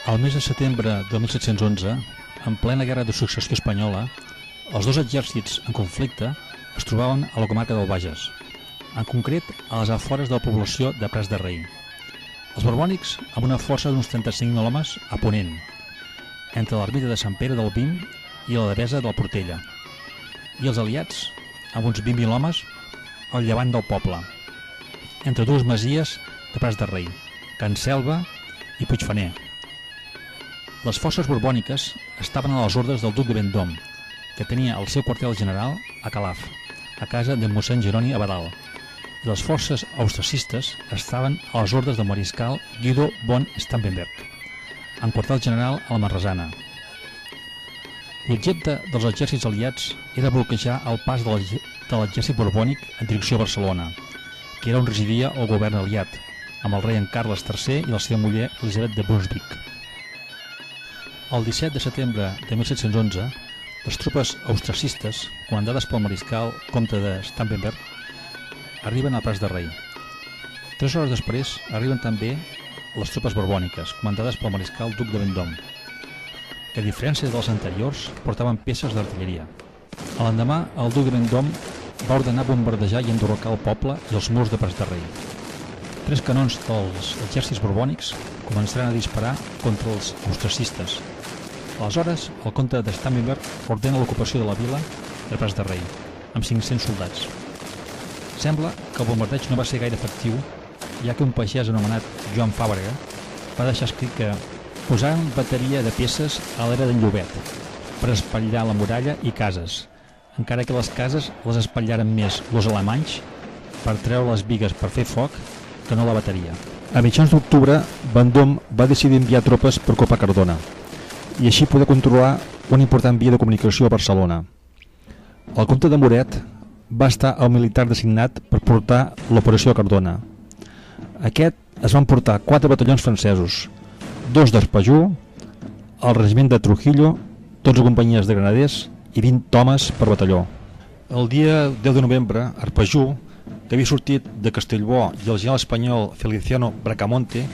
Al mes de setembre de 1711, en plena Guerra de Successió Espanyola, els dos exèrcits en conflicte es trobaven a la comarca del Bages, en concret a les afores de la població de Prats de Rei. Els borbònics amb una força d'uns 35.000 homes a Ponent, entre l'ermita de Sant Pere del Vim i la devesa del Portella, i els aliats amb uns 20.000 homes al llevant del poble, entre dues masies de Prats de Rei, Can Selva i Puigfaner. Les forces borbòniques estaven a les ordres del duc de Vendôme, que tenia el seu quartel general a Calaf, a casa de mossèn Jeroni Abadal, i les forces austriacistes estaven a les ordres del mariscal Guido von Starhemberg, en quartel general a la Marresana. L'objecte dels exèrcits aliats era bloquejar el pas de l'exèrcit borbònic en direcció a Barcelona, que era on residia el govern aliat, amb el rei en Carles III i la seva muller Elisabet de Brunsvic. El 17 de setembre de 1711, les tropes austriacistes, comandades pel mariscal comte de Starhemberg, arriben a Prats de Rei. 3 hores després arriben també les tropes borbòniques, comandades pel mariscal duc de Vendôme, que a diferència dels anteriors portaven peces d'artilleria. L'endemà, el duc de Vendôme va ordenar bombardejar i enderrocar el poble i els murs de Prats de Rei. 3 canons dels exèrcits borbònics començaran a disparar contra els austriacistes. Aleshores, el comte de Starhemberg ordena l'ocupació de la vila de Prats de Rei, amb 500 soldats. Sembla que el bombardeig no va ser gaire efectiu, ja que un pagès anomenat Joan Fàbrega va deixar escrit que posaran bateria de peces a l'era d'en Llobet per espatllar la muralla i cases, encara que les cases les espatllaren més els alemanys per treure les bigues per fer foc que no la bateria. A mitjans d'octubre, Vendôme va decidir enviar tropes per ocupar Cardona i així poder controlar una important via de comunicació a Barcelona. El comte de Muret va estar el militar designat per portar l'operació a Cardona. Aquest es van portar 4 batallons francesos, 2 d'Arpajú, el regiment de Trujillo, 12 companyies de granaders i 20 homes per batalló. El dia 10 de novembre, Arpajú, que havia sortit de Castellbò, i el general espanyol Feliciano Bracamonte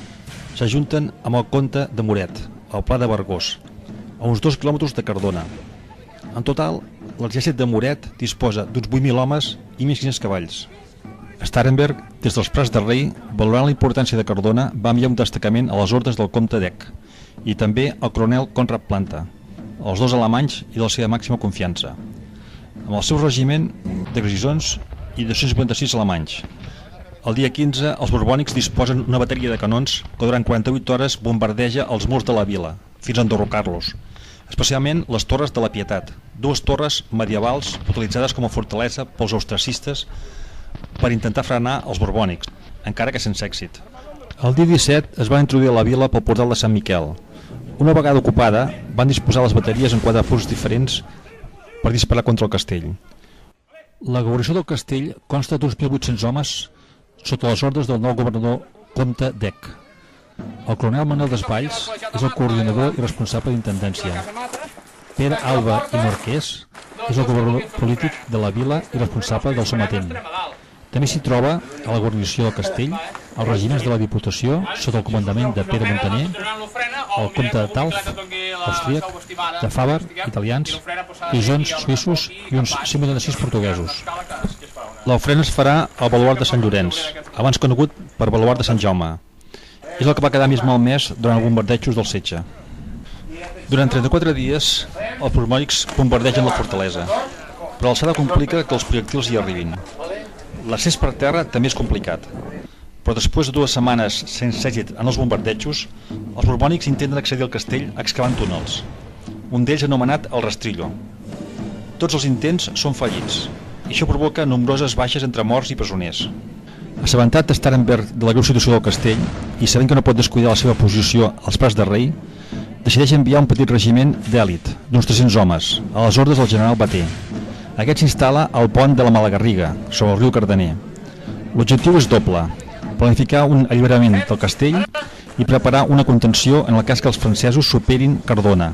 s'ajunten amb el comte de Muret, al Pla de Vergós, a uns 2 quilòmetres de Cardona. En total, l'exèrcit de Muret disposa d'uns 8.000 homes i 1.500 cavalls. Starhemberg, des dels Prats de Rei, valorant la importància de Cardona, va enviar un destacament a les ordres del comte d'Eck i també al coronel Conrad Planta, els 2 alemanys i de la seva màxima confiança, amb el seu regiment de grisons i 256 alemanys. El dia 15, els borbònics disposen una bateria de canons que durant 48 hores bombardeja els murs de la vila, fins a enderrocar-los, especialment les torres de la Pietat, 2 torres medievals utilitzades com a fortalesa pels austriacistes per intentar frenar els borbònics, encara que sense èxit. El dia 17 es van introduir a la vila pel portal de Sant Miquel. Una vegada ocupada, van disposar les bateries en 4 punts diferents per disparar contra el castell. La guarnició del castell consta d'uns 1.800 homes sota les ordres del nou governador comte d'Eck. El coronel Manuel Desvalls és el coordinador i responsable d'intendència. Pere Alba i Marquès és el governador polític de la vila i responsable del sometent. També s'hi troba a la guarnició del castell els regiments de la Diputació sota el comandament de Pere Montaner, el comte de Talf, austríac, de Faber, italians, bisons suïssos i uns 196 portuguesos. L'ofrena es farà al baluard de Sant Llorenç, abans conegut per baluard de Sant Jaume. És el que va quedar més malmès durant els bombardejos del setge. Durant 34 dies, els borbònics bombardegen la fortalesa, però l'alçada complica que els projectils hi arribin. L'accés per terra també és complicat, però després de 2 setmanes sense èxit en els bombardejos, els borbònics intenten accedir al castell excavant túnels, un d'ells anomenat el Rastrillo. Tots els intents són fallits, i això provoca nombroses baixes entre morts i presoners. Assabentat Starhemberg de la greu situació del castell i sabent que no pot descuidar la seva posició als Prats de Rei, decideix enviar un petit regiment d'èlit, d'uns 300 homes, a les ordres del general Bater. Aquest s'instal·la al pont de la Malagarriga, sobre el riu Cardener. L'objectiu és doble: planificar un alliberament del castell i preparar una contenció en el cas que els francesos superin Cardona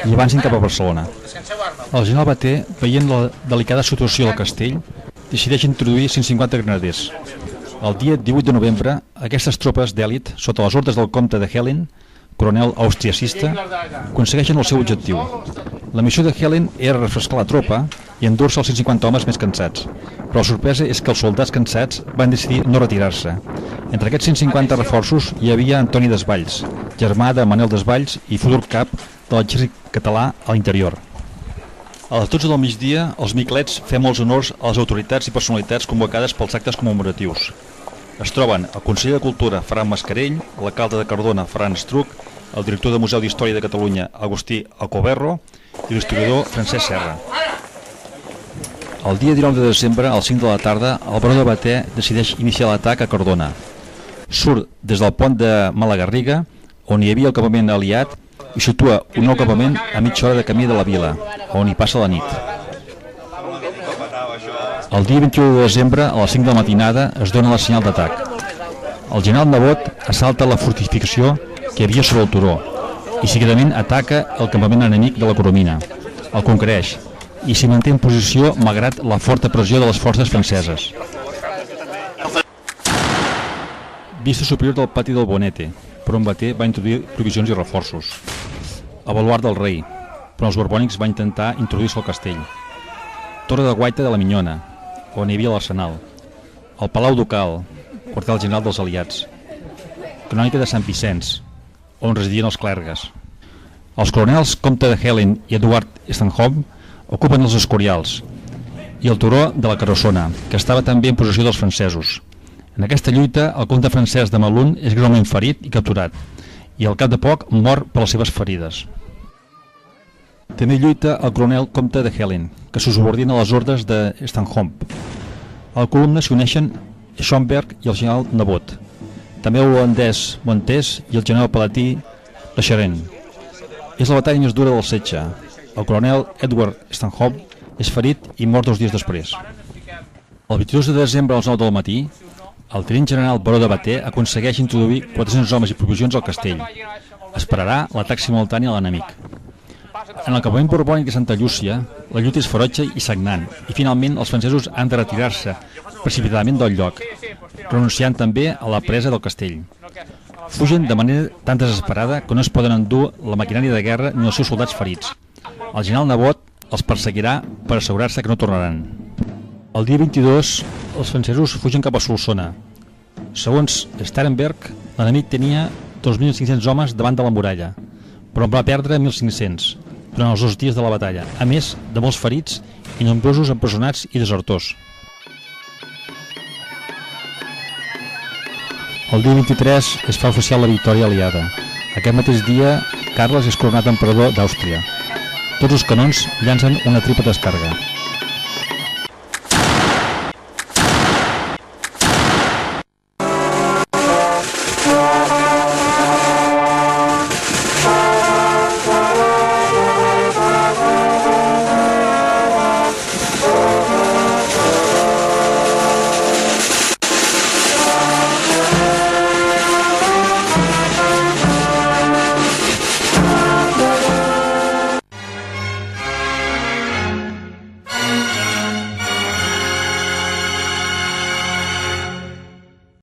i avancin cap a Barcelona. El general Bater, veient la delicada situació del castell, decideix introduir 150 granaders. El dia 18 de novembre, aquestes tropes d'èlit, sota les ordres del comte de Helen, coronel austriacista, aconsegueixen el seu objectiu. La missió de Helen era refrescar la tropa i endur-se els 150 homes més cansats, però la sorpresa és que els soldats cansats van decidir no retirar-se. Entre aquests 150 reforços hi havia Antoni Desvalls, germà de Manel Desvalls i futur cap de l'exèrcit català a l'interior. A les 12 del migdia, els Miquelets fem els honors a les autoritats i personalitats convocades pels actes commemoratius. Es troben el conseller de Cultura, Ferran Mascarell, l'alcalde de Cardona, Ferran Estruc, el director del Museu d'Història de Catalunya, Agustí Alcoberro, i l'historiador Francesc Serra. El dia 19 de desembre, al 5 de la tarda, el baró de Bater decideix iniciar l'atac a Cardona. Surt des del pont de Malagarriga, on hi havia el campament aliat, i situa un nou campament a mitja hora de camí de la vila, on hi passa la nit. El dia 21 de desembre, a les 5 de la matinada, es dona la senyal d'atac. El general Nebot assalta la fortificació que hi havia sobre el turó i seguidament ataca el campament enemic de la Coromina. El conquereix i s'hi manté en posició malgrat la forta pressió de les forces franceses. Vista superior del pati del Bonete, per on Bater va introduir provisions i reforços. El baluard del rei, però els borbònics van intentar introduir-se al castell. Torre de Guaita de la Minyona, on hi havia l'arsenal. El Palau Ducal, quartel general dels aliats. Crònica de Sant Vicenç, on residien els clergues. Els coronels Comte de Helen i Eduard Stanhope ocupen els Escorials i el turó de la Carrossona, que estava també en possessió dels francesos. En aquesta lluita, el comte francès de Melun és greument ferit i capturat, i al cap de poc mor per les seves ferides. També lluita el coronel Comte de Helen, que se subordina a les ordres de Stanhope. A la columna s'hi uneixen Schomberg i el general Nebot, també l'holandès Montes i el general palatí Lecheren. És la batalla més dura del setge. El coronel Edward Stanhope és ferit i mor 2 dies després. El 22 de desembre a les 9 del matí, el tinent general Baró de Bater aconsegueix introduir 400 homes i provisions al castell. Esperarà l'atac simultani a l'enemic. En el campament borbònic de Santa Llúcia, la lluita és ferotge i sagnant, i finalment els francesos han de retirar-se precipitadament del lloc, renunciant també a la presa del castell. Fugen de manera tan desesperada que no es poden endur la maquinària de guerra ni els seus soldats ferits. El general Nebot els perseguirà per assegurar-se que no tornaran. El dia 22, els francesos fugen cap a Solsona. Segons Starenberg, l'enemic tenia 2.500 homes davant de la muralla, però en va perdre 1.500 durant els 2 dies de la batalla, a més de molts ferits i nombrosos empresonats i desertors. El dia 23 es fa oficial la victòria aliada. Aquest mateix dia, Carles és coronat emperador d'Àustria. Tots els canons llancen una triple descàrrega.